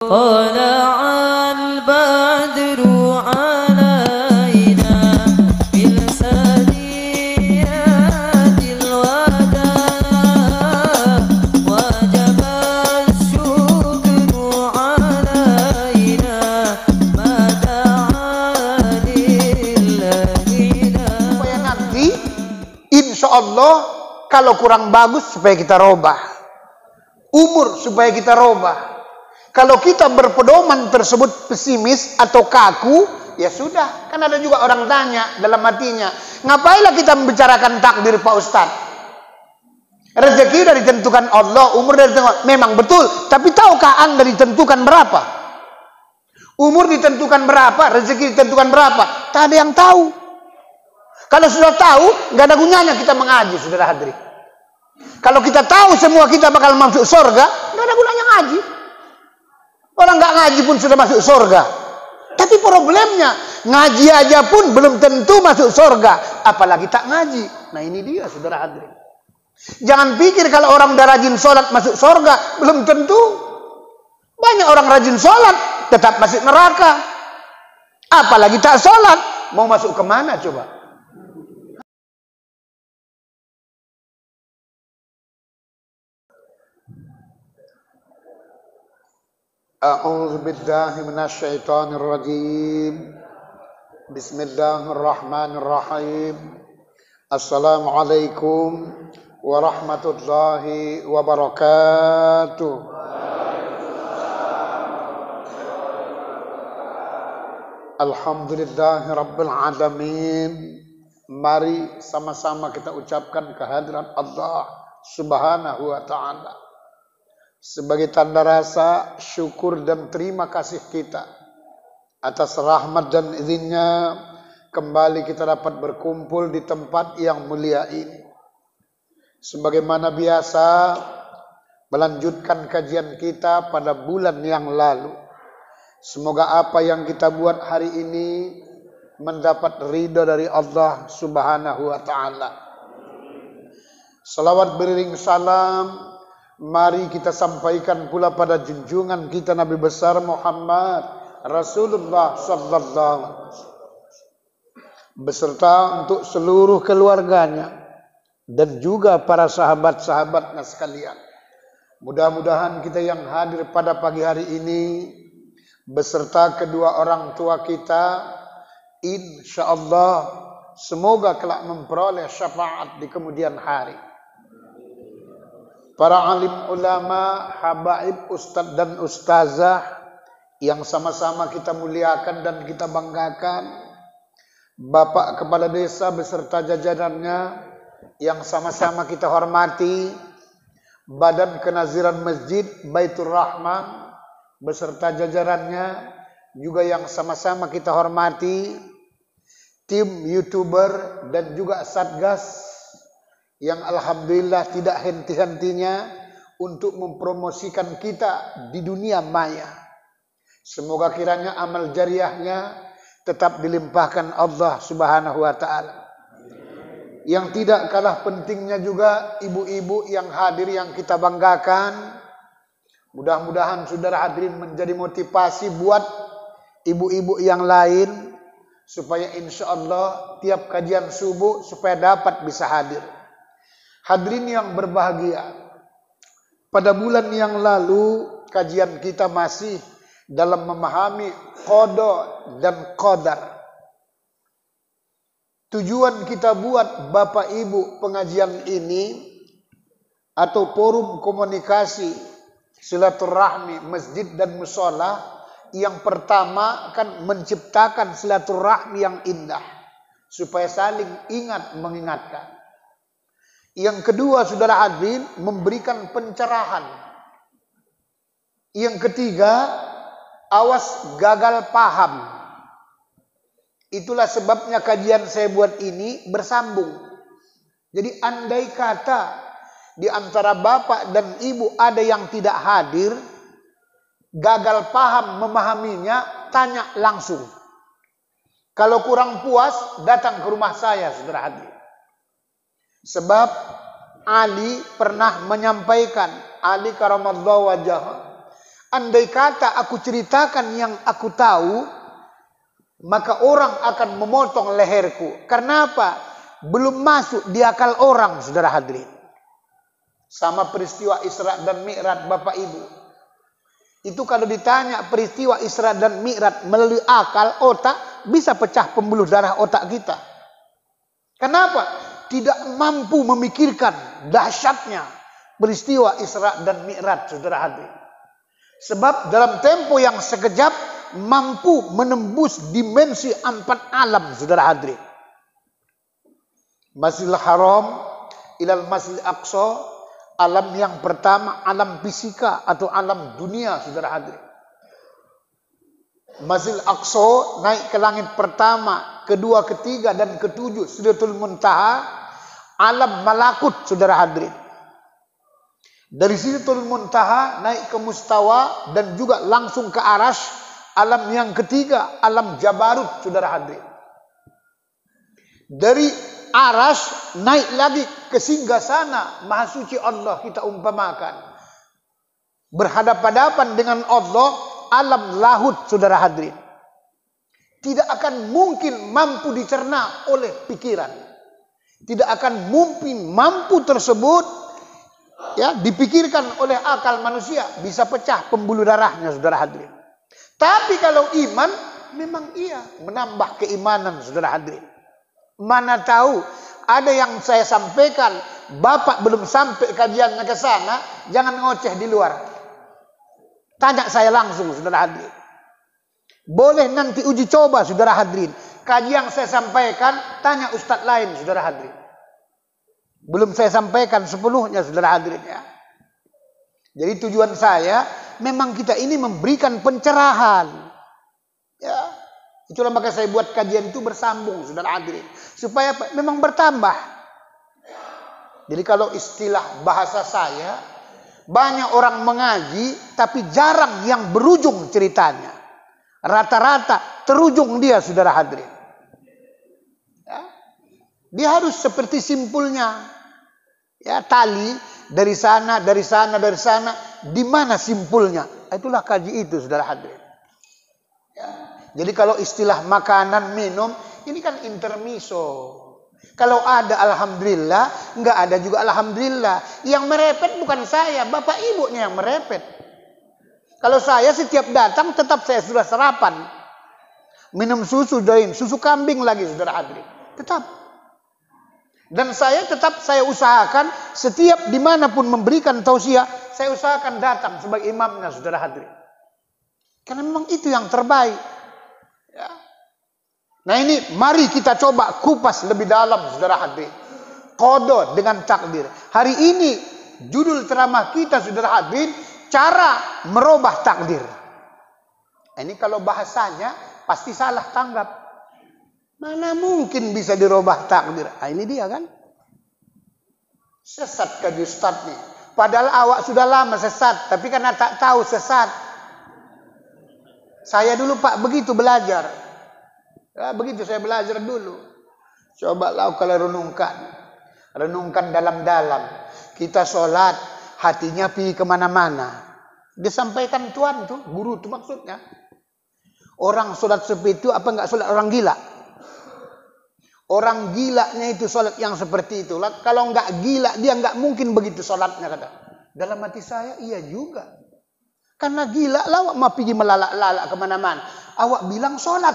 طلع البدر علينا بالسنيات الوداع وجب الشكر علينا ما دعا لله. Supaya nanti insya Allah kalau kurang bagus supaya kita robah, umur supaya kita robah. Kalau kita berpedoman tersebut pesimis atau kaku, ya sudah. Kan ada juga orang tanya dalam hatinya, ngapainlah kita membicarakan takdir Pak Ustadz? Rezeki sudah ditentukan Allah, umur sudah ditentukan. Memang betul, tapi tahukah Anda ditentukan berapa? Umur ditentukan berapa, rezeki ditentukan berapa? Tak ada yang tahu. Kalau sudah tahu, nggak ada gunanya kita mengaji, saudara hadirin. Kalau kita tahu semua kita bakal masuk surga, nggak ada gunanya ngaji. Orang nggak ngaji pun sudah masuk surga. Tapi problemnya, ngaji aja pun belum tentu masuk surga, apalagi tak ngaji. Nah ini dia, saudara hadirin. Jangan pikir kalau orang udah rajin sholat masuk surga, belum tentu. Banyak orang rajin sholat, tetap masuk neraka. Apalagi tak sholat, mau masuk kemana coba? A'udzu billahi minasyaitonir rajim. Bismillahirrahmanirrahim. Assalamualaikum warahmatullahi wabarakatuh. Alhamdulillahi rabbil alamin. Mari sama-sama kita ucapkan kehadiran Allah Subhanahu wa ta'ala sebagai tanda rasa syukur dan terima kasih kita atas rahmat dan izinnya kembali kita dapat berkumpul di tempat yang mulia ini. Sebagaimana biasa melanjutkan kajian kita pada bulan yang lalu. Semoga apa yang kita buat hari ini mendapat ridha dari Allah Subhanahu wa ta'ala. Salawat beriring salam mari kita sampaikan pula pada junjungan kita Nabi besar Muhammad Rasulullah sallallahu alaihi wasallam beserta untuk seluruh keluarganya dan juga para sahabat-sahabatnya sekalian. Mudah-mudahan kita yang hadir pada pagi hari ini beserta kedua orang tua kita, insyaallah semoga kelak memperoleh syafaat di kemudian hari. Para alim ulama, habaib, ustadz dan ustazah yang sama-sama kita muliakan dan kita banggakan. Bapak Kepala Desa beserta jajarannya yang sama-sama kita hormati. Badan Kenaziran Masjid Baitur Rahman beserta jajarannya juga yang sama-sama kita hormati. Tim YouTuber dan juga Satgas yang alhamdulillah tidak henti-hentinya untuk mempromosikan kita di dunia maya. Semoga kiranya amal jariahnya tetap dilimpahkan Allah Subhanahu wa ta'ala. Yang tidak kalah pentingnya juga ibu-ibu yang hadir yang kita banggakan. Mudah-mudahan saudara hadirin menjadi motivasi buat ibu-ibu yang lain supaya insya Allah tiap kajian subuh supaya dapat bisa hadir. Hadirin yang berbahagia, pada bulan yang lalu kajian kita masih dalam memahami qada dan qadar. Tujuan kita buat Bapak Ibu pengajian ini atau forum komunikasi silaturahmi masjid dan mushola, yang pertama kan menciptakan silaturahmi yang indah supaya saling ingat mengingatkan. Yang kedua saudara hadirin memberikan pencerahan. Yang ketiga awas gagal paham. Itulah sebabnya kajian saya buat ini bersambung. Jadi andai kata di antara bapak dan ibu ada yang tidak hadir, gagal paham memahaminya, tanya langsung. Kalau kurang puas datang ke rumah saya saudara hadirin. Sebab Ali pernah menyampaikan, Ali karamallahu wajhah, andai kata aku ceritakan yang aku tahu, maka orang akan memotong leherku. Karena apa? Belum masuk di akal orang, saudara hadirin. Sama peristiwa Isra dan Mi'raj, Bapak Ibu. Itu kalau ditanya peristiwa Isra dan Mi'raj melalui akal, otak, bisa pecah pembuluh darah otak kita. Kenapa? Tidak mampu memikirkan dahsyatnya peristiwa Isra dan Mi'raj, saudara hadirin. Sebab dalam tempo yang sekejap mampu menembus dimensi 4 alam, saudara hadirin. Masjidil Haram ilal Masjidil Aqsa, alam yang pertama, alam fisika atau alam dunia, saudara hadirin. Masjidil Aqsa naik ke langit pertama, kedua, ketiga, dan ketujuh, Sidratul Muntaha, alam malakut, saudara hadirin. Dari Sidratul Muntaha naik ke Mustawa dan juga langsung ke Arash, alam yang ketiga, alam Jabarut, saudara hadirin. Dari Arash naik lagi ke singgasana Maha Suci Allah, kita umpamakan. Berhadapan-hadapan dengan Allah, alam lahut, saudara hadirin. Tidak akan mungkin mampu dicerna oleh pikiran. Tidak akan mungkin mampu tersebut dipikirkan oleh akal manusia. Bisa pecah pembuluh darahnya, saudara hadirin. Tapi kalau iman, memang iya menambah keimanan, saudara hadirin. Mana tahu ada yang saya sampaikan, Bapak belum sampai kajiannya ke sana, jangan ngoceh di luar. Tanya saya langsung, saudara hadirin. Boleh nanti uji coba, saudara hadirin. Kajian yang saya sampaikan, tanya ustadz lain, saudara hadirin. Belum saya sampaikan sepenuhnya, saudara hadirin ya. Jadi tujuan saya memang kita ini memberikan pencerahan. Ya. Itulah maka saya buat kajian itu bersambung, saudara hadirin. Supaya memang bertambah. Jadi kalau istilah bahasa saya, banyak orang mengaji tapi jarang yang berujung ceritanya. Rata-rata terujung dia, saudara hadirin. Ya. Dia harus seperti simpulnya. Ya, tali dari sana, dari sana, dari sana. Di mana simpulnya? Itulah kaji itu, saudara hadirin. Ya. Jadi kalau istilah makanan, minum, ini kan intermiso. Kalau ada alhamdulillah, enggak ada juga alhamdulillah. Yang merepet bukan saya, bapak ibunya yang merepet. Kalau saya setiap datang tetap saya sudah sarapan. Minum susu dain, susu kambing lagi, saudara hadirin. Tetap. Dan saya tetap saya usahakan setiap dimanapun memberikan tausiah, saya usahakan datang sebagai imamnya, saudara hadirin. Karena memang itu yang terbaik. Ya. Nah ini mari kita coba kupas lebih dalam, saudara hadirin. Qada dengan takdir. Hari ini judul ceramah kita, saudara hadirin, cara merubah takdir. Ini kalau bahasanya pasti salah tanggap. Mana mungkin bisa dirubah takdir? Nah, ini dia kan. Sesat kaji ustadz nih. Padahal awak sudah lama sesat, tapi karena tak tahu sesat. Saya dulu Pak begitu belajar. Ya, begitu saya belajar dulu. Cobalah kalau renungkan. Renungkan dalam-dalam. Kita sholat, hatinya pergi kemana-mana. Disampaikan Tuhan tuh, guru tuh maksudnya. Orang sholat seperti itu apa enggak sholat orang gila? Orang gilanya itu sholat yang seperti itu. Kalau enggak gila, dia enggak mungkin begitu sholatnya. Kata. Dalam hati saya, iya juga. Karena gila lah awak mau pergi melalak-lalak kemana-mana. Awak bilang sholat.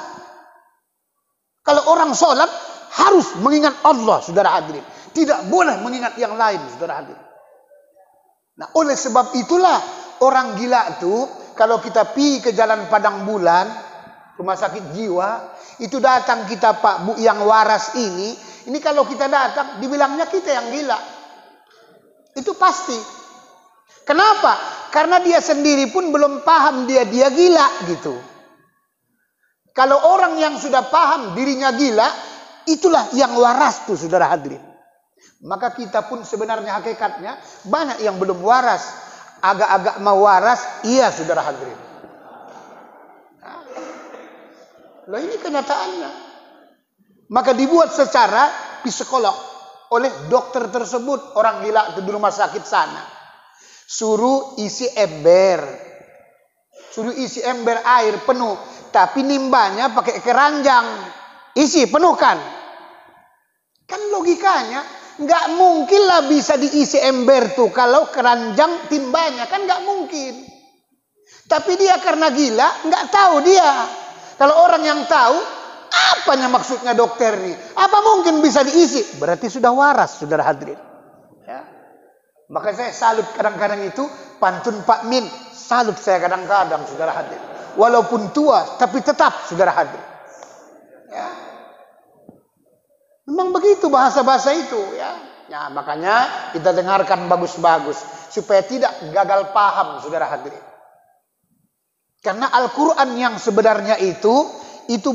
Kalau orang sholat harus mengingat Allah, saudara hadirin. Tidak boleh mengingat yang lain, saudara hadirin. Nah, oleh sebab itulah orang gila itu kalau kita pergi ke Jalan Padang Bulan, rumah sakit jiwa, itu datang kita Pak Bu yang waras ini kalau kita datang dibilangnya kita yang gila. Itu pasti. Kenapa? Karena dia sendiri pun belum paham dia gila gitu. Kalau orang yang sudah paham dirinya gila, itulah yang waras tuh, saudara hadirin. Maka kita pun sebenarnya hakikatnya banyak yang belum waras. Agak-agak mau waras, iya saudara hadirin. Nah, loh ini kenyataannya. Maka dibuat secara psikolog oleh dokter tersebut, orang gila itu di rumah sakit sana. Suruh isi ember. suruh isi ember air penuh, tapi nimbanya pakai keranjang, isi penuhkan. Kan logikanya nggak mungkin lah bisa diisi ember tuh kalau keranjang timbanya, kan nggak mungkin. Tapi dia karena gila nggak tahu dia. Kalau orang yang tahu, apanya maksudnya dokter nih? Apa mungkin bisa diisi? Berarti sudah waras, saudara hadirin. Ya. Maka saya salut kadang-kadang itu pantun Pak Min. Salut saya kadang-kadang, saudara hadirin. Walaupun tua, tapi tetap saudara hadirin. Ya. Memang begitu bahasa-bahasa itu, ya. Ya, makanya kita dengarkan bagus-bagus supaya tidak gagal paham, saudara hadirin. Karena Al-Quran yang sebenarnya itu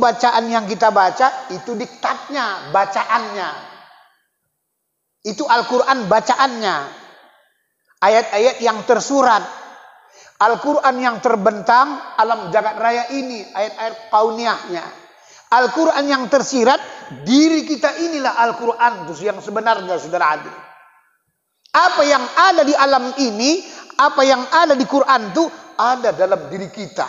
bacaan yang kita baca, itu diktatnya, bacaannya. Itu Al-Quran bacaannya. Ayat-ayat yang tersurat. Al-Quran yang terbentang alam jagat raya ini, ayat-ayat kauniyahnya. Al-Quran yang tersirat, diri kita inilah Al-Quran itu yang sebenarnya, saudara hadirin. Apa yang ada di alam ini, apa yang ada di Quran itu ada dalam diri kita.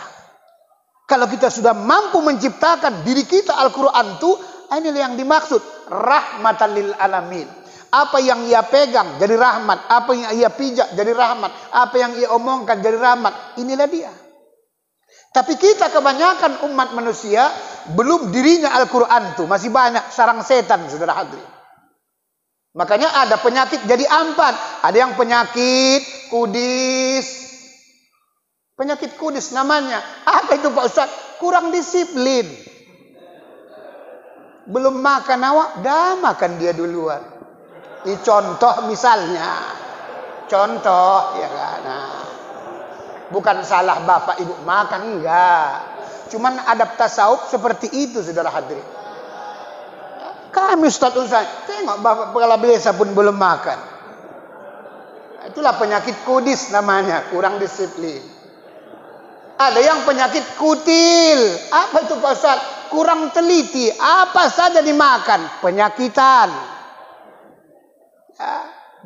Kalau kita sudah mampu menciptakan diri kita Al-Quran itu, inilah yang dimaksud rahmatan lil alamin. Apa yang ia pegang jadi rahmat, apa yang ia pijak jadi rahmat, apa yang ia omongkan jadi rahmat, inilah dia. Tapi kita kebanyakan umat manusia belum dirinya Al-Quran itu, masih banyak sarang setan, saudara hadirin. Makanya ada penyakit jadi empat. Ada yang penyakit kudis. Penyakit kudis namanya. Apa itu Pak Ustaz? Kurang disiplin. Belum makan awak, dah makan dia duluan. Ini contoh misalnya. Contoh, ya kan. Nah, bukan salah bapak ibu makan, enggak. Cuman adab tasawuf seperti itu, saudara hadirin. Kami Ustaz, tengok bapak kepala desa pun belum makan. Itulah penyakit kudis namanya, kurang disiplin. Ada yang penyakit kutil. Apa itu Pak Ustaz? Kurang teliti. Apa saja dimakan, penyakitan. Ya.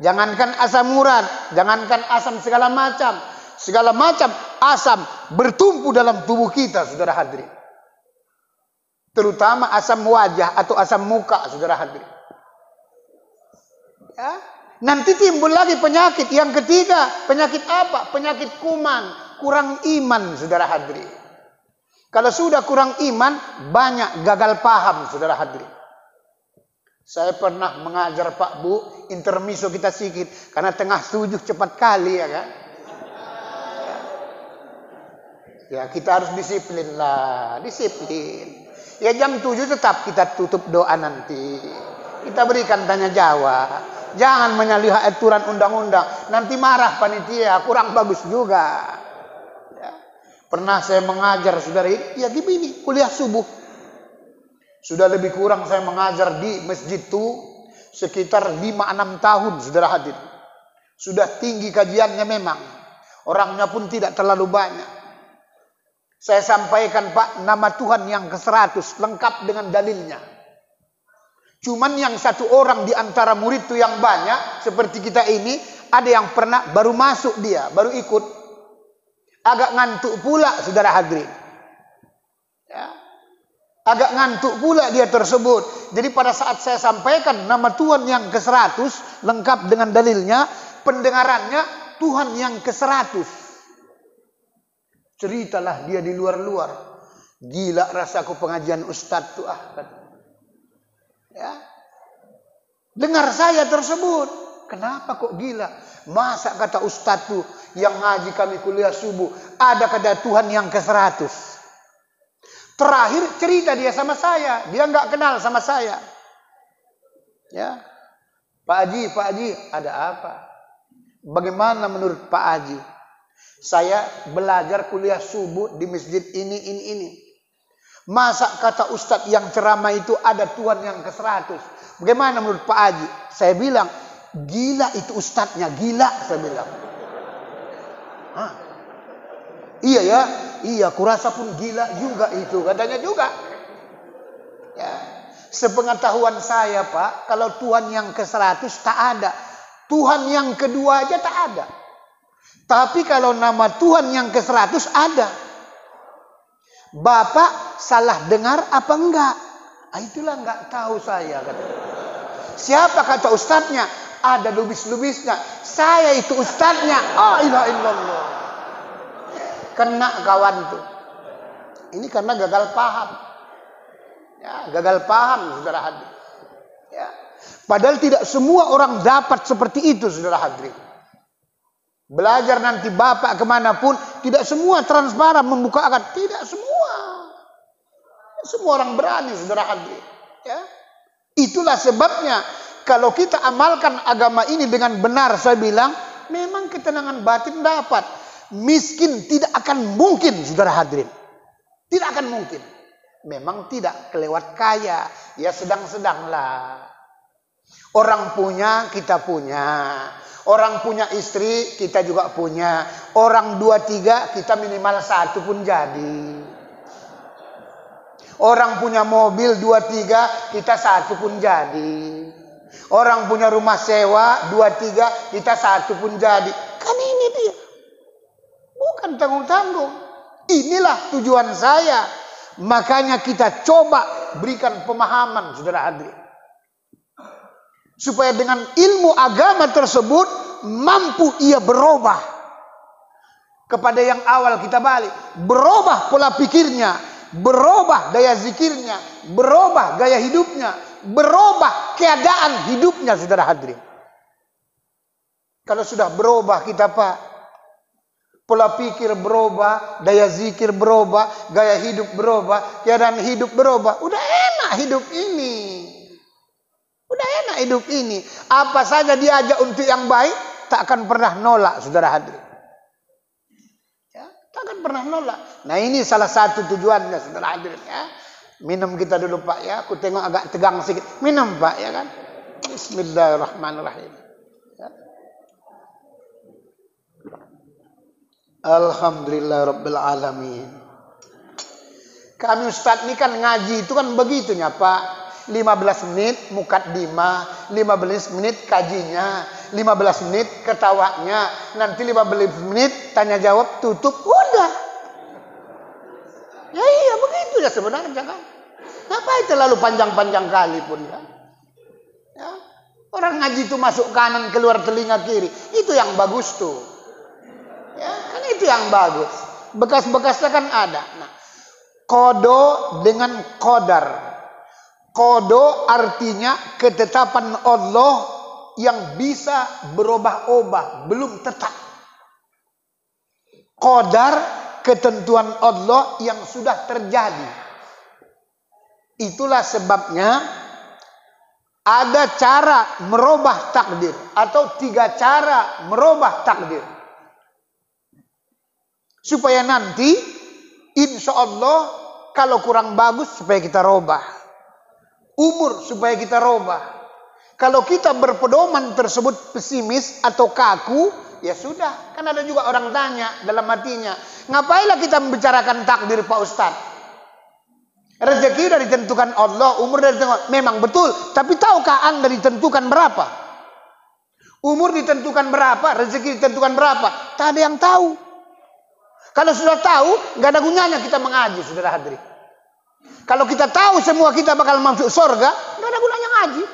Jangankan asam urat, jangankan asam segala macam. Segala macam asam bertumpu dalam tubuh kita, saudara hadirin. Terutama asam wajah atau asam muka, saudara hadirin. Ya. Nanti timbul lagi penyakit. Yang ketiga, penyakit apa? Penyakit kuman. Kurang iman, saudara hadirin. Kalau sudah kurang iman, banyak gagal paham, saudara hadirin. Saya pernah mengajar Pak Bu, intermiso kita sedikit. Karena tengah 7 cepat kali, ya kan. Ya, kita harus disiplin lah. Disiplin. Ya jam 7 tetap kita tutup doa nanti. Kita berikan tanya jawab. Jangan menyalahi aturan undang-undang. Nanti marah panitia, kurang bagus juga. Ya. Pernah saya mengajar saudara ini, ya gini, kuliah subuh. Sudah lebih kurang saya mengajar di masjid itu sekitar 5-6 tahun, saudara hadir. Sudah tinggi kajiannya memang. Orangnya pun tidak terlalu banyak. Saya sampaikan Pak, nama Tuhan yang ke-100 lengkap dengan dalilnya. Cuman yang satu orang di antara murid itu yang banyak, seperti kita ini, ada yang pernah baru masuk dia, baru ikut. Agak ngantuk pula, saudara hadirin. Ya. Agak ngantuk pula dia tersebut. Jadi pada saat saya sampaikan nama Tuhan yang ke-100, lengkap dengan dalilnya, pendengarannya Tuhan yang ke-100. Ceritalah dia di luar-luar. Gila rasaku pengajian Ustadz tuh ya. Dengar saya tersebut. Kenapa kok gila? Masa kata Ustadz tuh yang ngaji kami kuliah subuh, ada kata Tuhan yang ke-100. Terakhir cerita dia sama saya. Dia nggak kenal sama saya. Ya, Pak Haji, ada apa? Bagaimana menurut Pak Haji? Saya belajar kuliah subuh di masjid ini. Masa kata Ustadz yang ceramah itu ada Tuhan yang ke-100. Bagaimana menurut Pak Haji? Saya bilang, gila itu Ustadznya, gila saya bilang. Hah? Iya ya, iya kurasa pun gila juga itu, katanya juga. Ya. Sepengetahuan saya Pak, kalau Tuhan yang ke-100 tak ada. Tuhan yang kedua aja tak ada. Tapi kalau nama Tuhan yang ke-100 ada. Bapak salah dengar apa enggak? Itulah enggak tahu saya. Kata. Siapa kata ustadznya? Ada lubis-lubisnya. Saya itu ustadznya. Ilah illallah. Kena kawan tuh. Ini karena gagal paham. Ya, gagal paham, saudara hadirin. Ya. Padahal tidak semua orang dapat seperti itu, saudara hadirin. Belajar nanti bapak kemanapun, tidak semua transparan membuka akad. Tidak semua. Semua orang berani, saudara hadirin. Ya. Itulah sebabnya, kalau kita amalkan agama ini dengan benar, saya bilang, memang ketenangan batin dapat. Miskin tidak akan mungkin, saudara hadirin. Tidak akan mungkin. Memang tidak kelewat kaya. Ya sedang-sedanglah. Orang punya, kita punya. Orang punya istri, kita juga punya. Orang 2-3, kita minimal 1 pun jadi. Orang punya mobil 2-3, kita 1 pun jadi. Orang punya rumah sewa 2-3, kita 1 pun jadi. Kan ini dia. Bukan tanggung-tanggung. Inilah tujuan saya. Makanya kita coba berikan pemahaman, saudara hadirin. Supaya dengan ilmu agama tersebut mampu ia berubah. Kepada yang awal kita balik. Berubah pola pikirnya. Berubah daya zikirnya. Berubah gaya hidupnya. Berubah keadaan hidupnya, saudara hadirin. Kalau sudah berubah kita Pak. Pola pikir berubah. Daya zikir berubah. Gaya hidup berubah. Keadaan hidup berubah. Udah enak hidup ini. Udah enak hidup ini. Apa saja diajak untuk yang baik, tak akan pernah nolak, saudara hadirin. Ya, tak akan pernah nolak. Nah ini salah satu tujuannya, saudara hadirin. Ya. Minum kita dulu Pak ya. Aku tengok agak tegang sedikit. Minum Pak ya kan. Bismillahirrahmanirrahim. Ya. Alhamdulillahirrabbilalamin. Kami Ustadz ini kan ngaji itu kan begitunya Pak. 15 menit mukaddimah, 15 menit kajinya, 15 menit ketawanya, nanti 15 menit tanya jawab, tutup, udah. Ya iya begitu ya sebenarnya kan. Ngapain terlalu panjang-panjang kali pun ya. Ya. Orang ngaji itu masuk kanan keluar telinga kiri, itu yang bagus tuh. Ya, kan itu yang bagus. Bekas-bekasnya kan ada. Nah, kodo dengan qadar. Kodo artinya ketetapan Allah yang bisa berubah-ubah, belum tetap. Qadar ketentuan Allah yang sudah terjadi. Itulah sebabnya ada cara merubah takdir atau 3 cara merubah takdir. Supaya nanti insya Allah kalau kurang bagus supaya kita robah. Umur supaya kita robah. Kalau kita berpedoman tersebut pesimis atau kaku, ya sudah. Kan ada juga orang tanya dalam hatinya, ngapainlah kita membicarakan takdir Pak Ustadz? Rezeki sudah ditentukan Allah, umur sudah ditentukan. Memang betul, tapi tahukah Anda ditentukan berapa? Umur ditentukan berapa, rezeki ditentukan berapa? Tak ada yang tahu. Kalau sudah tahu, nggak ada gunanya kita mengaji, saudara hadirin. Kalau kita tahu semua kita bakal masuk surga, nggak ada gunanya ngaji.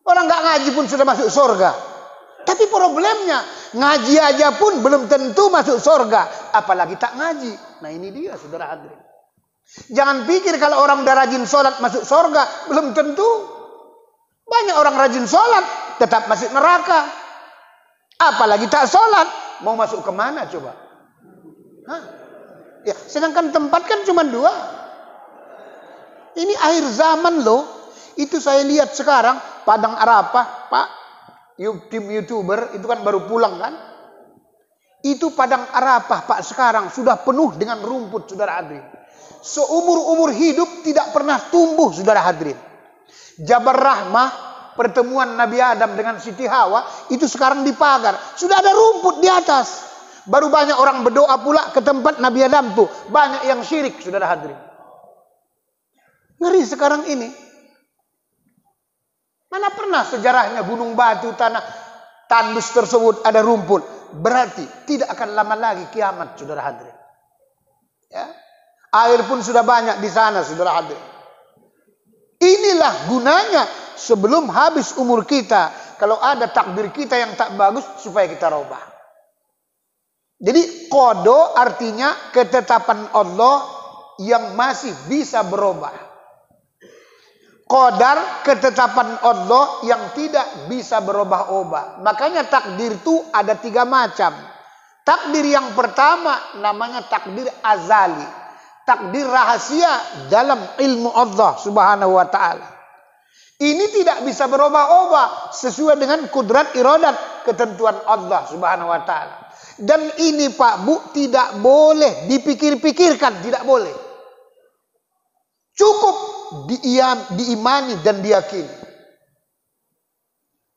Orang nggak ngaji pun sudah masuk surga. Tapi problemnya, ngaji aja pun belum tentu masuk surga. Apalagi tak ngaji. Nah ini dia saudara hadirin. Jangan pikir kalau orang udah rajin sholat masuk surga. Belum tentu. Banyak orang rajin sholat, tetap masuk neraka. Apalagi tak sholat, mau masuk kemana coba? Hah? Ya, sedangkan tempat kan cuma 2. Ini akhir zaman loh. Itu saya lihat sekarang Padang Arafah, Pak, tim YouTuber itu kan baru pulang kan. Itu Padang Arafah Pak sekarang sudah penuh dengan rumput saudara hadirin. Seumur-umur hidup tidak pernah tumbuh saudara hadirin. Jabal Rahmah, pertemuan Nabi Adam dengan Siti Hawa, itu sekarang dipagar. Sudah ada rumput di atas. Baru banyak orang berdoa pula ke tempat Nabi Adam tuh. Banyak yang syirik saudara hadirin. Ngeri sekarang ini. Mana pernah sejarahnya gunung batu, tanah tandus tersebut ada rumput. Berarti tidak akan lama lagi kiamat saudara hadirin. Ya. Air pun sudah banyak di sana, saudara hadirin. Inilah gunanya sebelum habis umur kita, kalau ada takdir kita yang tak bagus, supaya kita robah. Jadi qada artinya ketetapan Allah yang masih bisa berubah. Qadar ketetapan Allah yang tidak bisa berubah-ubah. Makanya takdir itu ada 3 macam. Takdir yang pertama namanya takdir azali. Takdir rahasia dalam ilmu Allah subhanahu wa ta'ala. Ini tidak bisa berubah-ubah sesuai dengan kudrat iradat ketentuan Allah subhanahu wa ta'ala. Dan ini Pak Bu tidak boleh dipikir-pikirkan, tidak boleh. Cukup diimani dan diyakini.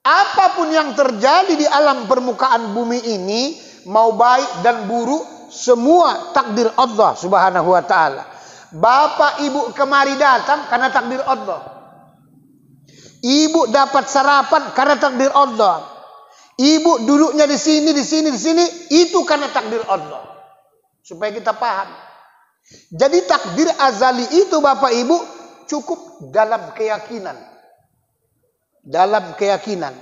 Apapun yang terjadi di alam permukaan bumi ini, mau baik dan buruk, semua takdir Allah subhanahu wa ta'ala. Bapak ibu kemari datang karena takdir Allah. Ibu dapat sarapan karena takdir Allah. Ibu duduknya di sini, itu karena takdir Allah. Supaya kita paham. Jadi takdir azali itu Bapak Ibu cukup dalam keyakinan. Dalam keyakinan.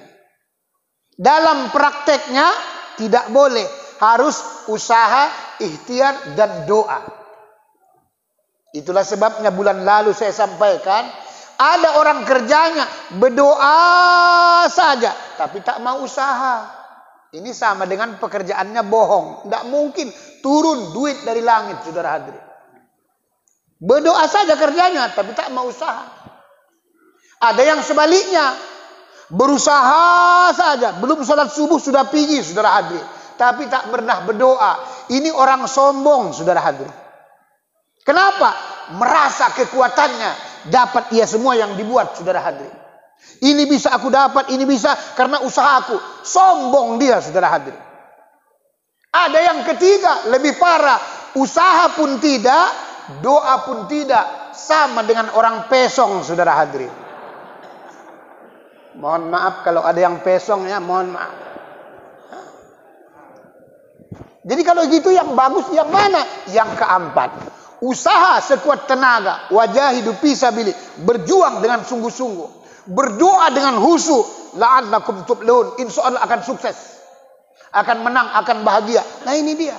Dalam prakteknya tidak boleh. Harus usaha, ikhtiar, dan doa. Itulah sebabnya bulan lalu saya sampaikan, ada orang kerjanya berdoa saja, tapi tak mau usaha. Ini sama dengan pekerjaannya bohong. Tidak mungkin turun duit dari langit, saudara hadirin. Berdoa saja kerjanya, tapi tak mau usaha. Ada yang sebaliknya, berusaha saja, belum sholat subuh sudah pergi, saudara hadirin, tapi tak pernah berdoa. Ini orang sombong, saudara hadirin. Kenapa? Merasa kekuatannya dapat ia semua yang dibuat, saudara hadirin. Ini bisa aku dapat, ini bisa karena usahaku. Sombong dia, saudara hadirin. Ada yang ketiga, lebih parah. Usaha pun tidak, doa pun tidak. Sama dengan orang pesong, saudara hadirin. Mohon maaf kalau ada yang pesong ya, mohon maaf. Jadi kalau gitu yang bagus yang mana? Yang keempat. Usaha sekuat tenaga, wajahidu fi sabilillah, berjuang dengan sungguh-sungguh, berdoa dengan khusyuk, la'allakum tuflihun, insyaallah akan sukses, akan menang, akan bahagia. Nah ini dia.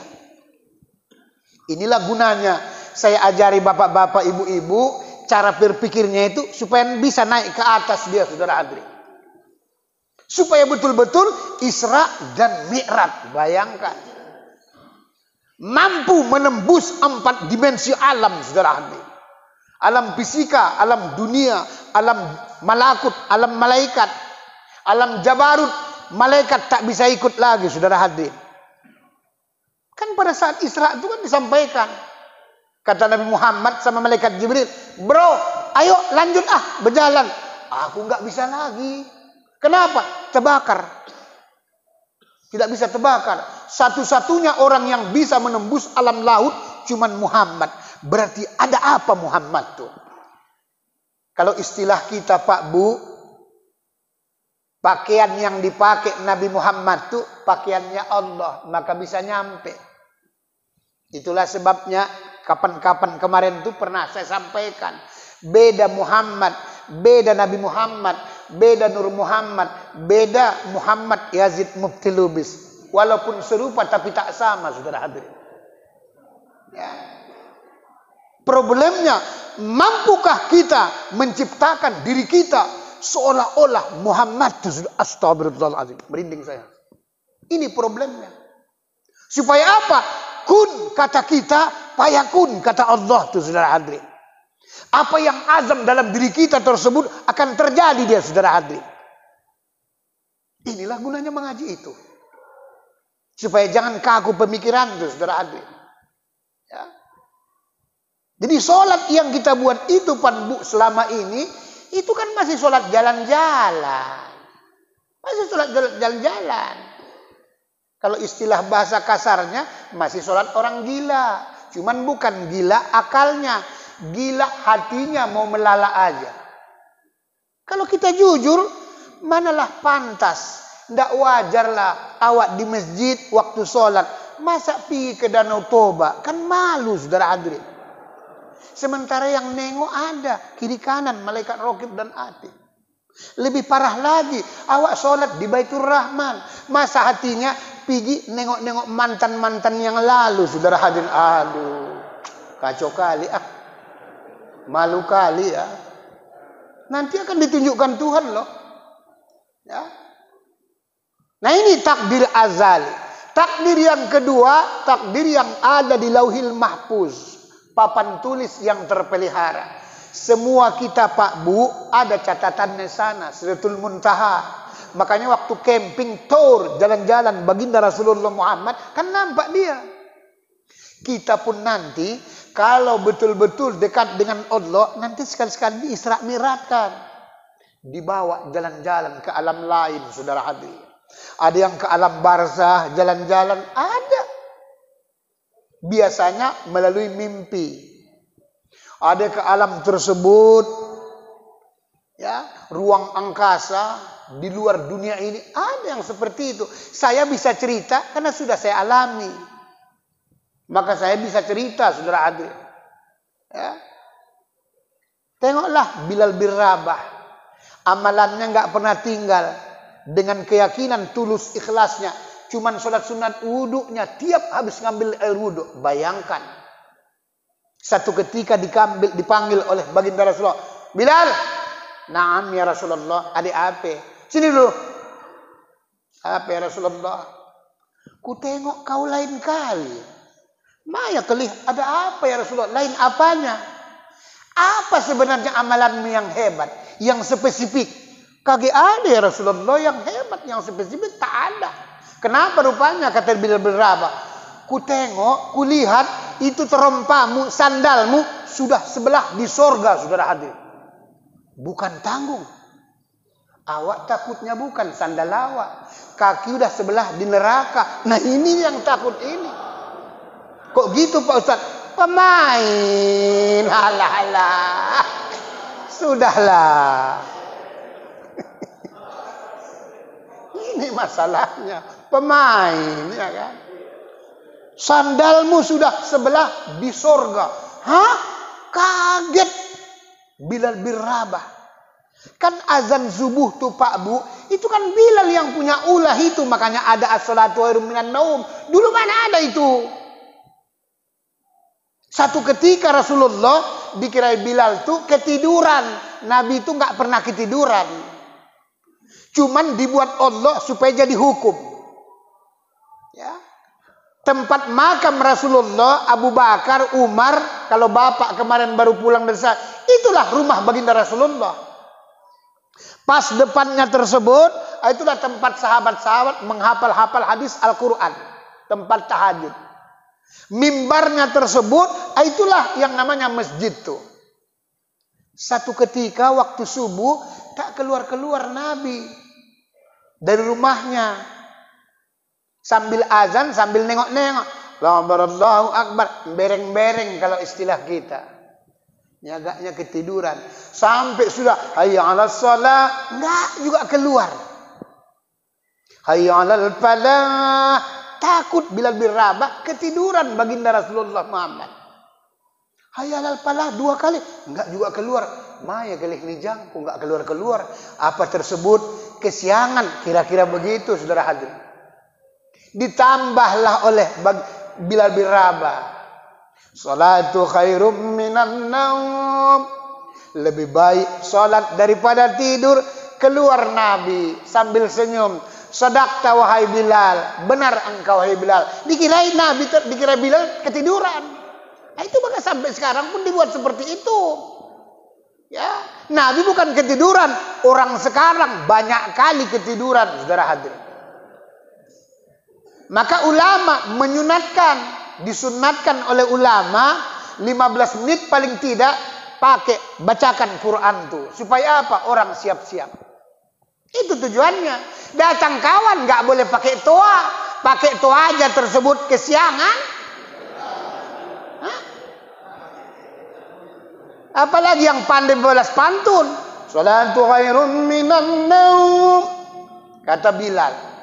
Inilah gunanya saya ajari bapak-bapak, ibu-ibu cara berpikirnya itu supaya bisa naik ke atas dia, saudara hadirin. Supaya betul-betul Isra dan Mi'raj, bayangkan. Mampu menembus 4 dimensi alam, saudara hadirin. Alam fisika, alam dunia, alam malakut, alam malaikat, alam jabarut. Malaikat tak bisa ikut lagi, saudara hadirin. Kan pada saat Isra itu kan disampaikan. Kata Nabi Muhammad sama malaikat Jibril, bro, ayo lanjut berjalan. Aku nggak bisa lagi. Kenapa? Terbakar. Tidak bisa terbakar. Satu-satunya orang yang bisa menembus alam laut cuman Muhammad. Berarti ada apa Muhammad tuh? Kalau istilah kita Pak Bu, pakaian yang dipakai Nabi Muhammad tuh pakaiannya Allah, maka bisa nyampe. Itulah sebabnya kapan-kapan kemarin tuh pernah saya sampaikan, beda Muhammad, beda Nabi Muhammad, beda Nur Muhammad, beda Muhammad Yazid Mufti Lubis. Walaupun serupa tapi tak sama, saudara hadirin. Ya. Problemnya, mampukah kita menciptakan diri kita seolah-olah Muhammad itu? Astagfirullahaladzim, merinding saya. Ini problemnya. Supaya apa? Kun kata kita, payakun kata Allah tuh, saudara hadirin. Apa yang azam dalam diri kita tersebut akan terjadi dia, saudara hadirin. Inilah gunanya mengaji itu. Supaya jangan kaku pemikiran tuh, saudara hadirin. Ya. Jadi sholat yang kita buat itu Pak Bu selama ini, itu kan masih sholat jalan-jalan. Masih sholat jalan-jalan. Kalau istilah bahasa kasarnya, masih sholat orang gila. Cuman bukan gila akalnya. Gila hatinya mau melala aja. Kalau kita jujur, manalah pantas. Tidak wajarlah awak di masjid waktu sholat. Masa pergi ke Danau Toba? Kan malu, saudara hadirin. Sementara yang nengok ada kiri kanan malaikat raqib dan atid. Lebih parah lagi, awak sholat di Baitur Rahman, masa hatinya pergi nengok-nengok mantan-mantan yang lalu, saudara hadirin. Aduh, kacau kali malu kali ya. Nanti akan ditunjukkan Tuhan loh. Ya. Nah ini takdir azali. Takdir yang kedua, takdir yang ada di Lauhil Mahfuz, papan tulis yang terpelihara. Semua kita Pak Bu ada catatannya sana, Sidratul Muntaha. Makanya waktu camping tour jalan-jalan baginda Rasulullah Muhammad kan nampak dia. Kita pun nanti kalau betul-betul dekat dengan Allah, nanti sekali-sekali diisra mi'rajkan, dibawa jalan-jalan ke alam lain, saudara hadirin. Ada yang ke alam barzah, jalan-jalan, ada. Biasanya melalui mimpi. Ada ke alam tersebut, ya, ruang angkasa di luar dunia ini, ada yang seperti itu. Saya bisa cerita karena sudah saya alami. Maka saya bisa cerita, saudara Adil. Ya. Tengoklah Bilal bin Rabah, amalannya nggak pernah tinggal, dengan keyakinan tulus ikhlasnya, cuman sholat sunat wuduknya tiap habis ngambil air wuduk. Bayangkan. Satu ketika dipanggil oleh baginda Rasulullah, Bilal, naam ya Rasulullah, adik apa? Sini dulu. Apa ya Rasulullah? Ku tengok kau lain kali. Maya kelih, ada apa ya Rasulullah? Lain apanya? Apa sebenarnya amalanmu yang hebat, yang spesifik? Kagak ada ya Rasulullah yang hebat, yang spesifik, tak ada. Kenapa rupanya, kata Bilal bin Rabah? Ku tengok, ku lihat, itu terompamu, sandalmu sudah sebelah di sorga, saudara hadir. Bukan tanggung. Awak takutnya bukan sandal awak, kaki udah sebelah di neraka. Nah ini yang takut ini. Kok gitu Pak Ustaz? Pemain, halah. Sudahlah. Ini masalahnya, pemain, ya kan? Sandalmu sudah sebelah di sorga. Hah? Kaget Bilal bin Rabah. Kan azan subuh tuh Pak Bu, itu kan Bilal yang punya ulah itu. Makanya ada as-salatu khairum minan naum. Dulu mana ada itu? Satu ketika Rasulullah dikira Bilal tuh ketiduran. Nabi itu nggak pernah ketiduran. Cuman dibuat Allah supaya jadi hukum. Ya. Tempat makam Rasulullah, Abu Bakar, Umar, kalau bapak kemarin baru pulang dari sana, itulah rumah baginda Rasulullah. Pas depannya tersebut, itulah tempat sahabat-sahabat menghafal-hafal hadis Al-Quran. Tempat tahajud. Mimbarnya tersebut, itulah yang namanya masjid tuh. Satu ketika waktu subuh, tak keluar-keluar Nabi dari rumahnya. Sambil azan, sambil nengok-nengok. Allahu Akbar. Bereng-bereng kalau istilah kita. Nyagaknya ketiduran. Sampai sudah hayya 'alas shalah, enggak juga keluar. Hayya 'alal falah. Takut Bilal bin Rabah ketiduran baginda Rasulullah Muhammad. Hayya 'alal falah 2 kali, enggak juga keluar. Maya kelih ni jangku enggak keluar-keluar. Apa tersebut? Kesiangan, kira-kira begitu saudara hadirin. Ditambahlah oleh Bilal bin Rabah, salatu khairum minan naum, lebih baik salat daripada tidur. Keluar Nabi sambil senyum, sadaqta wahai Bilal, benar engkau wahai Bilal. Dikira Nabi, dikira Bilal ketiduran. Nah, itu maka sampai sekarang pun dibuat seperti itu. Ya, Nabi bukan ketiduran, orang sekarang banyak kali ketiduran, saudara hadirin. Maka ulama menyunatkan, disunatkan oleh ulama 15 menit paling tidak pakai bacakan Quran tuh. Supaya apa? Orang siap-siap. Itu tujuannya. Datang kawan nggak boleh pakai toa. Pakai toa aja tersebut kesiangan. Hah? Apalagi yang pandai balas pantun. Salatu khairum minan naum. Kata Bilal.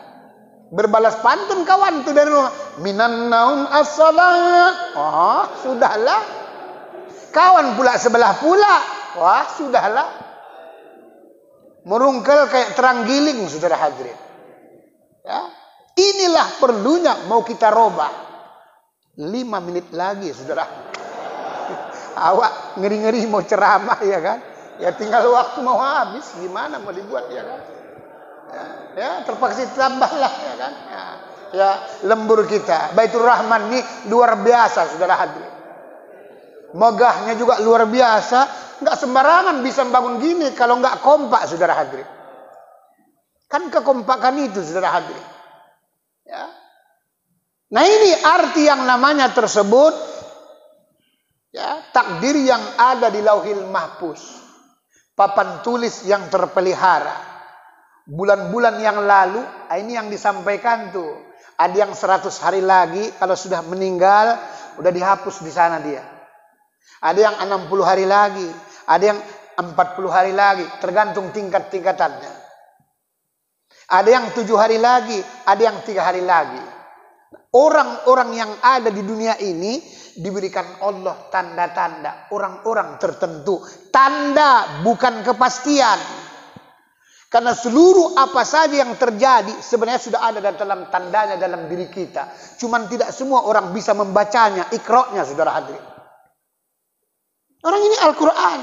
Berbalas pantun kawan tuh dari rumah. Minan naum as-salat. Oh, sudahlah. Kawan pula sebelah pula. Wah, sudahlah. Merungkel kayak terang giling, saudara hadirin. Ya. Inilah perlunya mau kita robah. 5 menit lagi, saudara. Awak ngeri-ngeri mau ceramah, ya kan? Ya tinggal waktu mau habis, gimana mau dibuat, ya kan? Ya, terpaksa tambahlah, ya kan? Ya, lembur kita. Baitur Rahman ini luar biasa, saudara hadirin. Megahnya juga luar biasa. Nggak sembarangan bisa bangun gini kalau nggak kompak, saudara hadirin. Kan kekompakan itu, saudara hadirin. Ya. Nah, ini arti yang namanya tersebut, ya, takdir yang ada di Lauhil Mahfuz, papan tulis yang terpelihara. Bulan-bulan yang lalu, ini yang disampaikan tuh. Ada yang 100 hari lagi kalau sudah meninggal udah dihapus di sana dia. Ada yang 60 hari lagi, ada yang 40 hari lagi, tergantung tingkat-tingkatannya. Ada yang 7 hari lagi, ada yang 3 hari lagi. Orang-orang yang ada di dunia ini diberikan Allah tanda-tanda, orang-orang tertentu. Tanda bukan kepastian. Karena seluruh apa saja yang terjadi sebenarnya sudah ada dalam tandanya dalam diri kita. Cuman tidak semua orang bisa membacanya, ikra'nya, saudara hadirin. Orang ini Al-Quran.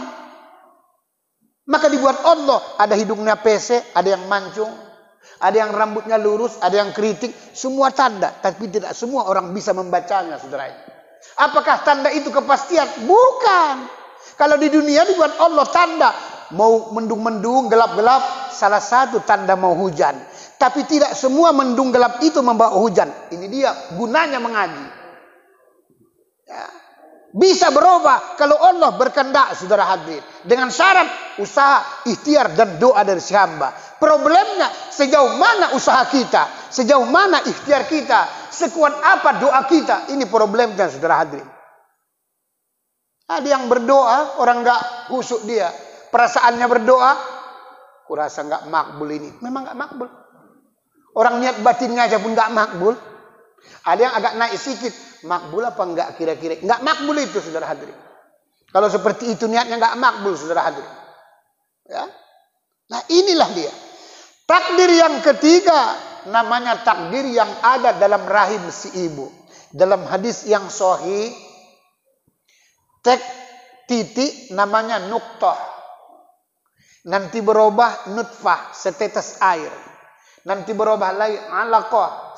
Maka dibuat Allah, ada hidungnya pesek, ada yang mancung, ada yang rambutnya lurus, ada yang keriting, semua tanda. Tapi tidak semua orang bisa membacanya, saudara. Apakah tanda itu kepastian? Bukan. Kalau di dunia dibuat Allah tanda, mau mendung-mendung, gelap-gelap, salah satu tanda mau hujan. Tapi tidak semua mendung gelap itu membawa hujan. Ini dia gunanya mengaji. Ya. Bisa berubah kalau Allah berkehendak, saudara hadirin. Dengan syarat usaha, ikhtiar dan doa dari si hamba. Problemnya sejauh mana usaha kita, sejauh mana ikhtiar kita, sekuat apa doa kita. Ini problemnya, saudara hadirin. Ada yang berdoa, orang enggak khusyuk dia. Perasaannya berdoa, kurasa enggak makbul ini. Memang enggak makbul. Orang niat batinnya aja pun enggak makbul. Ada yang agak naik sedikit, makbul apa enggak kira-kira? Enggak makbul itu, saudara hadirin. Kalau seperti itu niatnya enggak makbul, saudara hadirin. Ya. Nah, inilah dia. Takdir yang ketiga namanya takdir yang ada dalam rahim si ibu. Dalam hadis yang sahih, tek titik namanya nuktah. Nanti berubah nutfah, setetes air. Nanti berubah lagi alaqah.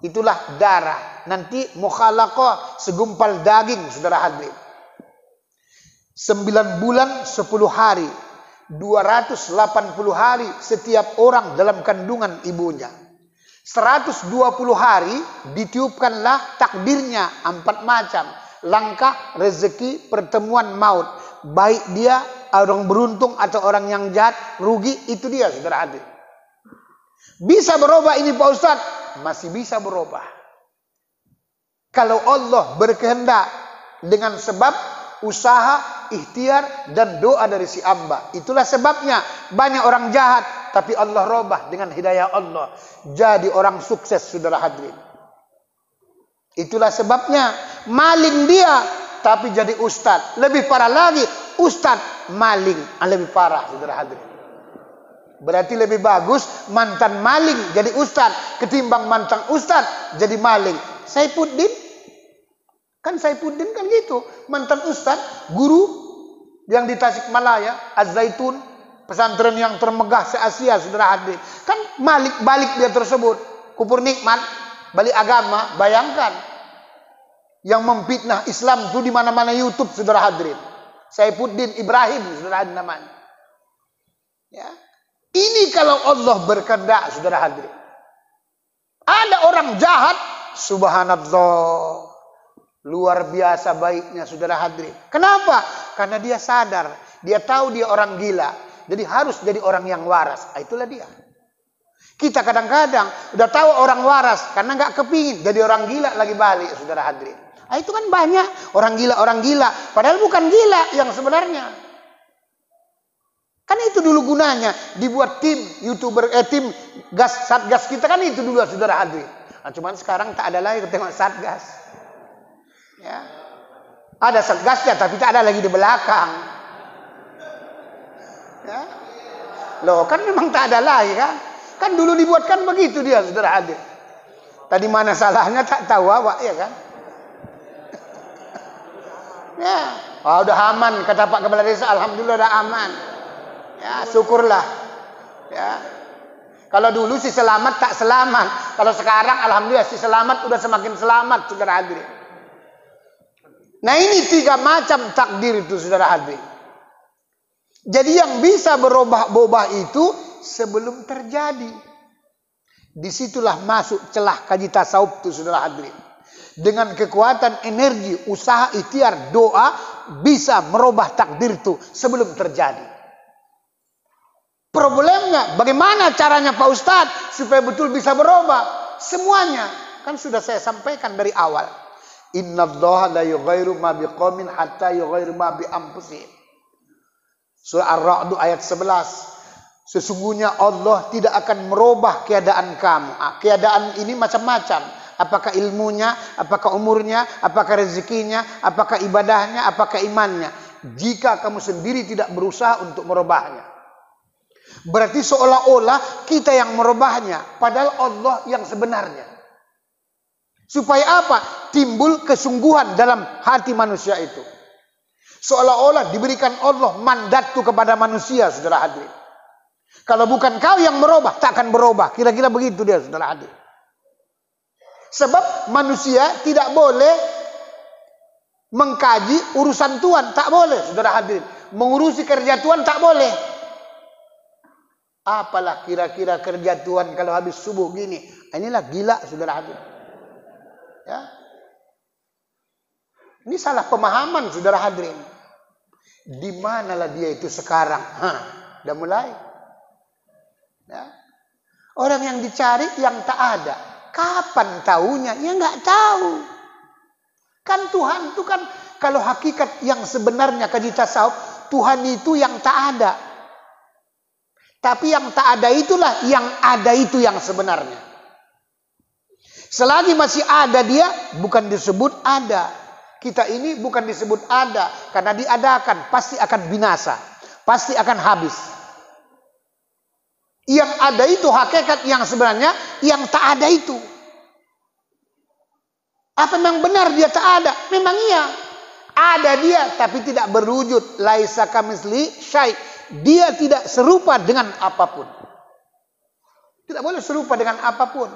Itulah darah. Nanti mukhalaqah, segumpal daging, saudara hadirin. 9 bulan 10 hari. 280 hari setiap orang dalam kandungan ibunya. 120 hari ditiupkanlah takdirnya 4 macam. Langkah, rezeki, pertemuan, maut. Baik dia orang beruntung atau orang yang jahat, rugi, itu dia, saudara hadirin. Bisa berubah ini Pak Ustaz? Masih bisa berubah. Kalau Allah berkehendak dengan sebab usaha, ikhtiar dan doa dari si hamba. Itulah sebabnya banyak orang jahat tapi Allah robah dengan hidayah Allah jadi orang sukses, saudara hadirin. Itulah sebabnya maling dia tapi jadi ustad. Lebih parah lagi, ustad maling, lebih parah, saudara hadirin. Berarti lebih bagus mantan maling jadi ustad ketimbang mantan ustad jadi maling. Saifuddin kan gitu, mantan ustad, guru yang di Tasikmalaya, Az-Zaitun, pesantren yang termegah se-Asia, saudara hadirin. Kan balik dia tersebut, kupur nikmat, balik agama. Bayangkan yang memfitnah Islam itu di mana-mana YouTube, saudara hadirin. Saifuddin Ibrahim, saudara hadirin namanya. Ya. Ini kalau Allah berkehendak, saudara hadirin. Ada orang jahat, subhanallah, luar biasa baiknya, saudara hadirin. Kenapa? Karena dia sadar, dia tahu dia orang gila, jadi harus jadi orang yang waras. Itulah dia. Kita kadang-kadang udah tahu orang waras, karena nggak kepingin jadi orang gila lagi balik, saudara hadirin. Itu kan banyak orang gila, padahal bukan gila yang sebenarnya. Kan itu dulu gunanya dibuat tim YouTuber, tim Satgas kita kan itu dulu, saudara hadirin. Nah, cuman sekarang tak ada lagi tengok Satgas. Ya. Ada satgasnya tapi tak ada lagi di belakang. Ya. Loh, kan memang tak ada lagi kan? Kan dulu dibuatkan begitu dia, saudara hadir. Tadi mana salahnya tak tahu awak, ya kan? Ya, oh, udah aman kata Pak Kepala Desa, alhamdulillah udah aman. Ya, syukurlah. Ya. Kalau dulu si selamat tak selamat, kalau sekarang alhamdulillah si selamat udah semakin selamat, saudara hadirin. Nah, ini 3 macam takdir itu, saudara hadirin. Jadi yang bisa berubah-ubah itu sebelum terjadi. Disitulah masuk celah kaji tasawuf itu, saudara hadirin. Dengan kekuatan energi, usaha, ikhtiar, doa bisa merubah takdir itu sebelum terjadi. Problemnya bagaimana caranya Pak Ustadz supaya betul bisa berubah? Semuanya kan sudah saya sampaikan dari awal. Innallaha la yughayyiru ma biqaumin hatta yughayyiru ma bi anfusihim. Surah Ar-Ra'd ayat 11. Sesungguhnya Allah tidak akan merubah keadaan kamu. Keadaan ini macam-macam. Apakah ilmunya, apakah umurnya, apakah rezekinya, apakah ibadahnya, apakah imannya. Jika kamu sendiri tidak berusaha untuk merubahnya. Berarti seolah-olah kita yang merubahnya. Padahal Allah yang sebenarnya. Supaya apa? Timbul kesungguhan dalam hati manusia itu. Seolah-olah diberikan Allah mandat itu kepada manusia, saudara hadirin. Kalau bukan kau yang merubah, tak akan berubah. Kira-kira begitu dia, saudara hadirin. Sebab manusia tidak boleh mengkaji urusan Tuhan. Tak boleh, saudara hadirin. Mengurusi kerja Tuhan tak boleh. Apalah kira-kira kerja Tuhan kalau habis subuh gini. Inilah gila, saudara hadirin. Ya. Ini salah pemahaman, saudara hadirin. Di manalah dia itu sekarang? Udah mulai. Ya. Orang yang dicari yang tak ada. Kapan tahunya? Ya nggak tahu. Kan Tuhan itu kan kalau hakikat yang sebenarnya kaji tasawuf, Tuhan itu yang tak ada. Tapi yang tak ada itulah yang ada itu yang sebenarnya. Selagi masih ada dia, bukan disebut ada. Kita ini bukan disebut ada, karena diadakan pasti akan binasa, pasti akan habis. Yang ada itu hakikat yang sebenarnya, yang tak ada itu. Apa memang benar dia tak ada? Memang iya. Ada dia tapi tidak berwujud. Laisa kamitsli syai'. Dia tidak serupa dengan apapun. Tidak boleh serupa dengan apapun.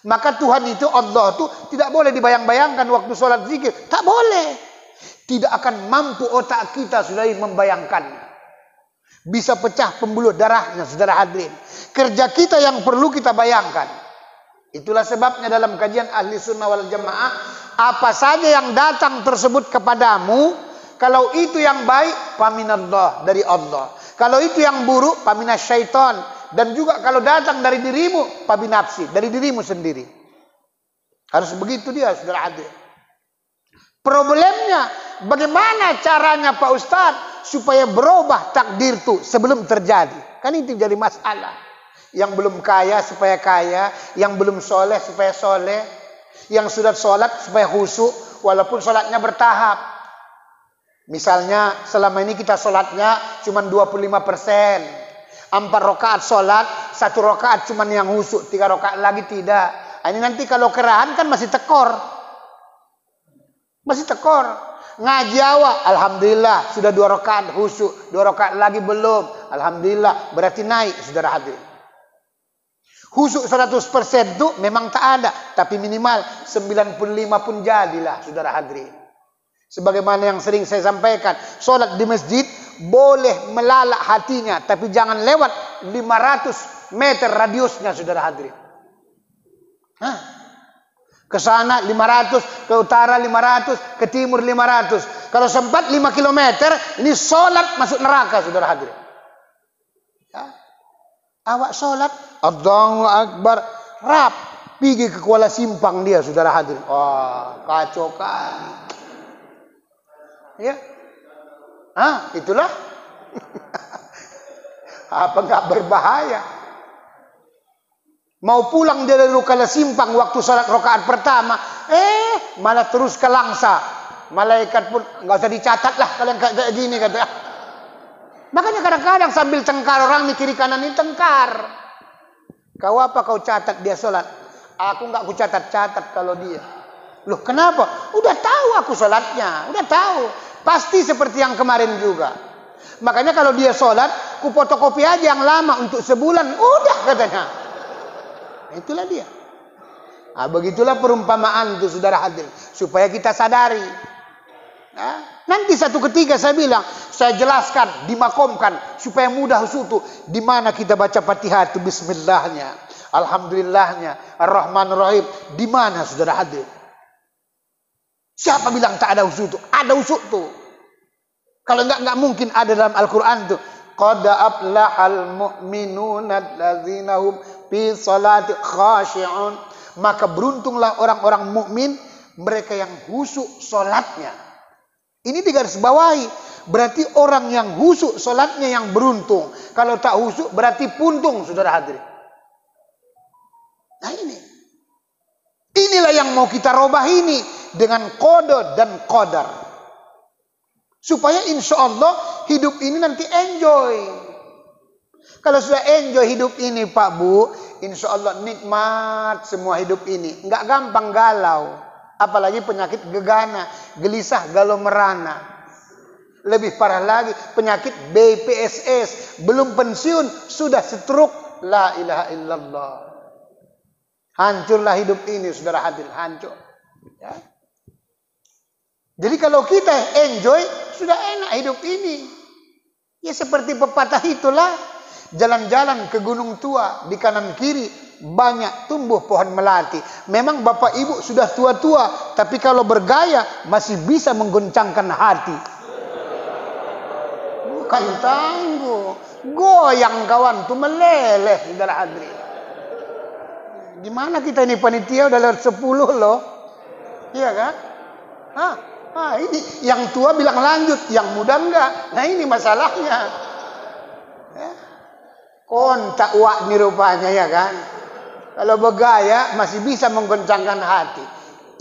Maka Tuhan itu, Allah itu tidak boleh dibayang-bayangkan waktu sholat zikir. Tak boleh. Tidak akan mampu otak kita sudah membayangkannya. Bisa pecah pembuluh darahnya, saudara hadirin. Kerja kita yang perlu kita bayangkan. Itulah sebabnya dalam kajian ahli sunnah wal jamaah, apa saja yang datang tersebut kepadamu, kalau itu yang baik, paminallah, dari Allah. Kalau itu yang buruk, paminasyaiton. Dan juga kalau datang dari dirimu, pabinafsi, dari dirimu sendiri. Harus begitu dia, saudara hadirin. Problemnya, bagaimana caranya Pak Ustadz supaya berubah takdir itu sebelum terjadi? Kan itu jadi masalah. Yang belum kaya supaya kaya, yang belum soleh supaya soleh, yang sudah sholat supaya khusyuk, walaupun sholatnya bertahap. Misalnya selama ini kita sholatnya cuma 25%. 4 rakaat sholat, 1 rakaat cuma yang khusyuk, 3 rakaat lagi tidak. Ini nanti kalau kerahan kan masih tekor. Masih tekor. Ngaji awal, alhamdulillah sudah 2 rakaat khusyuk, 2 rakaat lagi belum, alhamdulillah berarti naik, saudara hadirin. Khusyuk 100% itu memang tak ada, tapi minimal 95 pun jadilah, saudara hadirin. Sebagaimana yang sering saya sampaikan, sholat di masjid boleh melalak hatinya, tapi jangan lewat 500 meter radiusnya, saudara hadirin. Ke sana 500, ke utara 500, ke timur 500. Kalau sempat 5 kilometer, ini sholat masuk neraka, saudara hadirin. Ya. Awak sholat, Allahu Akbar, rap, pergi ke Kuala Simpang dia, saudara hadirin. Kacau kali. Ya. Itulah. Apa enggak berbahaya? Mau pulang dia dari Kuala Simpang waktu sholat rakaat pertama, malah terus ke Langsa. Malaikat pun nggak usah dicatat lah kalian kayak gini kata. Makanya kadang-kadang sambil tengkar orang nih kiri kanan ini tengkar. Kau apa kau catat dia sholat? Aku nggak ku catat kalau dia. Loh kenapa? Udah tahu aku sholatnya, udah tahu. Pasti seperti yang kemarin juga. Makanya kalau dia sholat, ku fotokopi aja yang lama untuk sebulan, udah katanya. Itulah dia. Nah, begitulah perumpamaan itu saudara hadir, supaya kita sadari. Nah, nanti satu ketika saya bilang, saya jelaskan, dimakomkan supaya mudah khusyuk. Di mana kita baca Fatihah itu bismillahnya, alhamdulillahnya, ar-rahmanir-rahim. Di mana saudara hadir? Siapa bilang tak ada khusyuk? Ada khusyuk tuh. Kalau enggak mungkin ada dalam Al-Qur'an tuh. Qad aflahal mu'minuna allazina hum fi salati khashi'un. Maka beruntunglah orang-orang mukmin, mereka yang khusyuk salatnya. Ini digarisbawahi. Berarti orang yang khusyuk salatnya yang beruntung. Kalau tak khusyuk berarti puntung saudara hadirin. Nah ini. Inilah yang mau kita robah ini dengan qada dan qadar. Supaya insya Allah hidup ini nanti enjoy. Kalau sudah enjoy hidup ini Pak Bu, insya Allah nikmat semua hidup ini. Enggak gampang galau. Apalagi penyakit gegana, gelisah, galau merana. Lebih parah lagi penyakit BPSS. Belum pensiun, sudah stroke. La ilaha illallah. Hancurlah hidup ini, saudara hadir. Hancur. Ya. Jadi kalau kita enjoy, sudah enak hidup ini. Ya seperti pepatah itulah. Jalan-jalan ke gunung tua, di kanan kiri banyak tumbuh pohon melati. Memang bapak ibu sudah tua-tua, tapi kalau bergaya masih bisa menggoncangkan hati. Bukan tangguh, goyang kawan tuh meleleh saudara hadirin. Gimana kita ini panitia udah lewat 10 loh. Iya kan? Ini yang tua bilang lanjut, yang muda enggak. Nah ini masalahnya. Ya. Kontak wak nih rupanya ya kan. Kalau bergaya masih bisa menggoncangkan hati.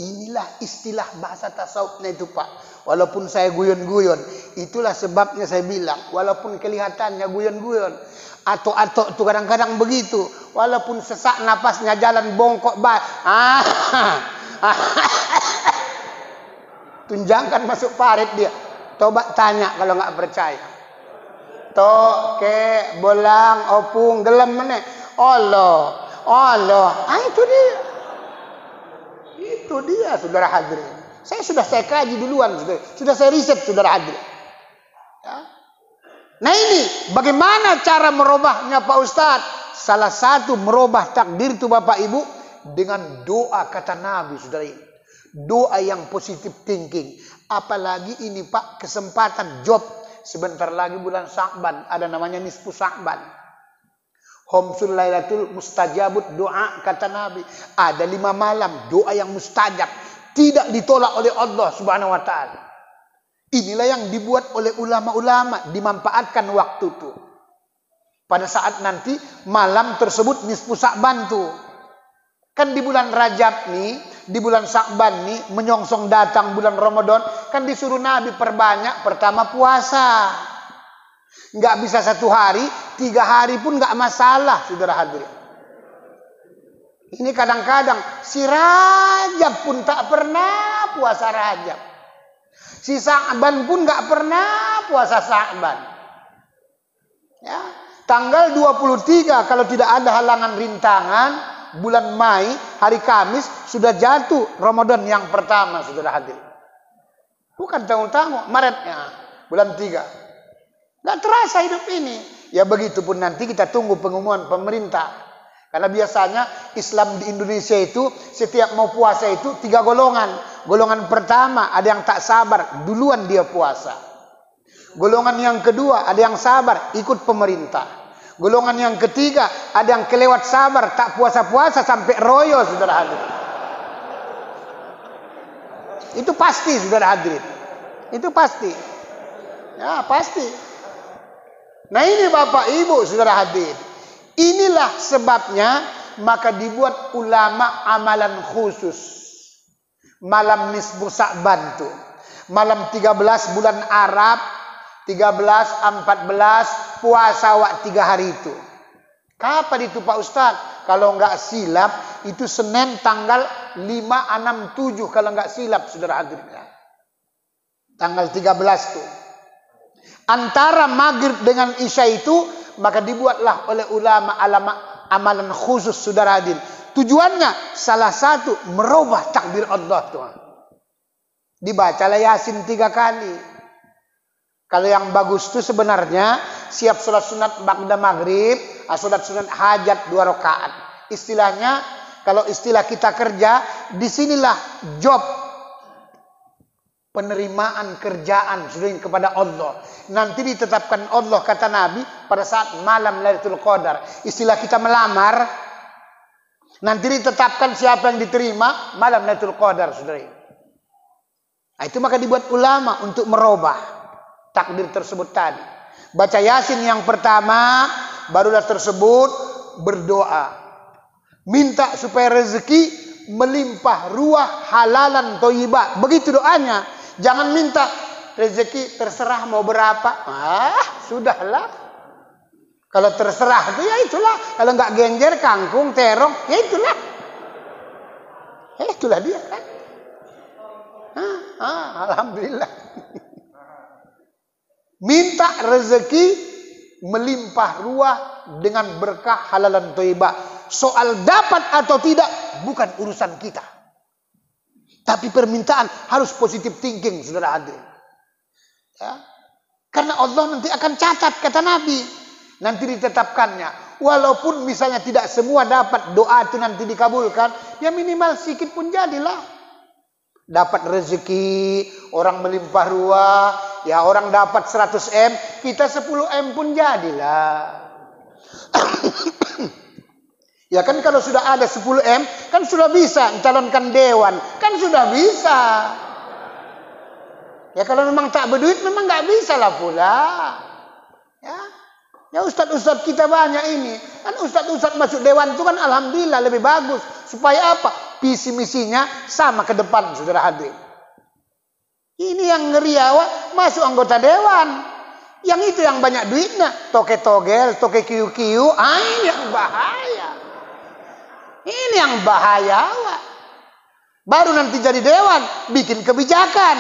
Inilah istilah bahasa tasawufnya itu Pak. Walaupun saya guyon-guyon, itulah sebabnya saya bilang, walaupun kelihatannya guyon-guyon, atok-atok itu kadang-kadang begitu, walaupun sesak napasnya jalan bongkok tunjangkan masuk parit dia. Coba tanya kalau nggak percaya. Ke bolang opung gelem meneh. Allah. Itu dia saudara hadirin. Saya kaji duluan sudah saya riset saudara hadirin. Ya. Nah ini bagaimana cara merubahnya Pak Ustadz? Salah satu merubah takdir itu Bapak Ibu dengan doa kata Nabi saudara ini. Doa yang positif thinking. Apalagi ini Pak kesempatan job. Sebentar lagi bulan Sya'ban, ada namanya nisfu Sya'ban. Khamsul lailatul mustajabut doa kata Nabi. Ada 5 malam doa yang mustajab, tidak ditolak oleh Allah Subhanahu wa taala. Inilah yang dibuat oleh ulama-ulama, dimanfaatkan waktu itu. Pada saat nanti malam tersebut nisfu Sya'ban tuh. Kan di bulan Rajab nih, di bulan Sya'ban nih, menyongsong datang bulan Ramadan, kan disuruh Nabi perbanyak pertama puasa. Nggak bisa 1 hari, 3 hari pun nggak masalah, saudara hadirin. Ini kadang-kadang si Rajab pun tak pernah puasa Rajab. Si Sya'ban pun nggak pernah puasa Sya'ban. Ya, tanggal 23 kalau tidak ada halangan rintangan, bulan Mei, hari Kamis, sudah jatuh Ramadan yang pertama, saudara hadir. Bukan tanggung-tanggung, Maretnya, bulan 3. Nggak terasa hidup ini. Ya begitupun nanti kita tunggu pengumuman pemerintah. Karena biasanya Islam di Indonesia itu, setiap mau puasa itu 3 golongan. Golongan pertama, ada yang tak sabar, duluan dia puasa. Golongan yang kedua, ada yang sabar, ikut pemerintah. Golongan yang ketiga, ada yang kelewat sabar, tak puasa-puasa sampai royo, saudara hadirin. Itu pasti, saudara hadirin. Itu pasti. Ya, pasti. Nah ini Bapak Ibu, saudara hadirin. Inilah sebabnya, maka dibuat ulama amalan khusus. Malam nisfu Sya'ban tuh. Malam 13 bulan Arab, 13, 14, puasa 3 hari itu. Kapan itu Pak Ustadz? Kalau nggak silap, itu Senin tanggal 5, 6, 7. Kalau nggak silap, saudara hadirin. Tanggal 13 tuh. Antara maghrib dengan isya itu, maka dibuatlah oleh ulama amalan khusus, saudara hadirin. Tujuannya salah satu merubah takdir Allah tuh. Dibacalah Yasin 3 kali. Kalau yang bagus itu sebenarnya siap sholat sunat ba'da maghrib, sholat sunat hajat 2 rakaat. Istilahnya, kalau istilah kita kerja, disinilah job penerimaan kerjaan sudah kepada Allah. Nanti ditetapkan Allah, kata Nabi, pada saat malam Lailatul Qadar. Istilah kita melamar, nanti ditetapkan siapa yang diterima malam Lailatul Qadar, saudara. Nah, itu maka dibuat ulama untuk merubah takdir tersebut tadi. Baca Yasin yang pertama, barulah tersebut berdoa. Minta supaya rezeki melimpah ruah halalan thayyibah. Begitu doanya. Jangan minta rezeki terserah mau berapa. Sudahlah. Kalau terserah itu ya itulah. Kalau nggak genjer, kangkung, terong, ya itulah. Itulah dia kan. Alhamdulillah. Minta rezeki melimpah ruah dengan berkah halalan thayyibah. Soal dapat atau tidak bukan urusan kita. Tapi permintaan harus positive thinking, saudara hadirin. Ya. Karena Allah nanti akan catat, kata Nabi. Nanti ditetapkannya. Walaupun misalnya tidak semua dapat doa itu nanti dikabulkan, ya minimal sedikit pun jadilah. Dapat rezeki, orang melimpah ruah, ya orang dapat 100 M, kita 10 M pun jadilah. Ya kan kalau sudah ada 10 M, kan sudah bisa mencalonkan dewan, kan sudah bisa. Ya kalau memang tak berduit, memang nggak bisa lah pula. Ya ustadz-ustadz kita banyak ini, kan ustadz-ustadz masuk dewan itu kan alhamdulillah lebih bagus. Supaya apa? Visi misinya sama ke depan, saudara hadirin. Ini yang ngeri awak masuk anggota dewan. Yang itu yang banyak duitnya, toke-togel, toke kiu-kiu, ini yang bahaya. Ini yang bahaya awak. Baru nanti jadi dewan, bikin kebijakan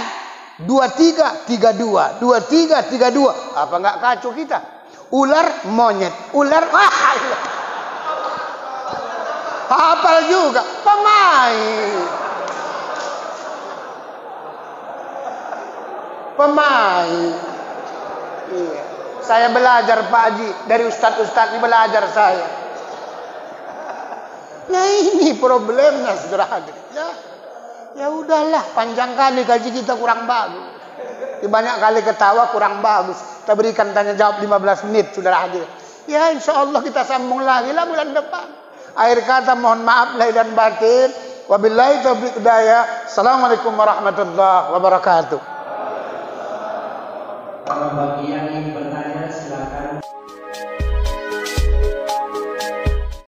2332, 2332. Apa nggak kacau kita? Ular monyet, ular hafal juga pemain. Iya. Saya belajar Pak Haji dari ustadz-ustadz ini, belajar saya. Nah ini problemnya, saudara hadirin. Ya udahlah, panjang kali gaji kita kurang bagus. Banyak kali ketawa kurang bagus. Kita berikan tanya jawab 15 menit, saudara hadirin. Ya insya Allah kita sambung lagi lah bulan depan. Akhir kata mohon maaf lahir dan batin. Wabillahi taufiq hidayah. Assalamualaikum warahmatullahi wabarakatuh. Kalau bagi yang ingin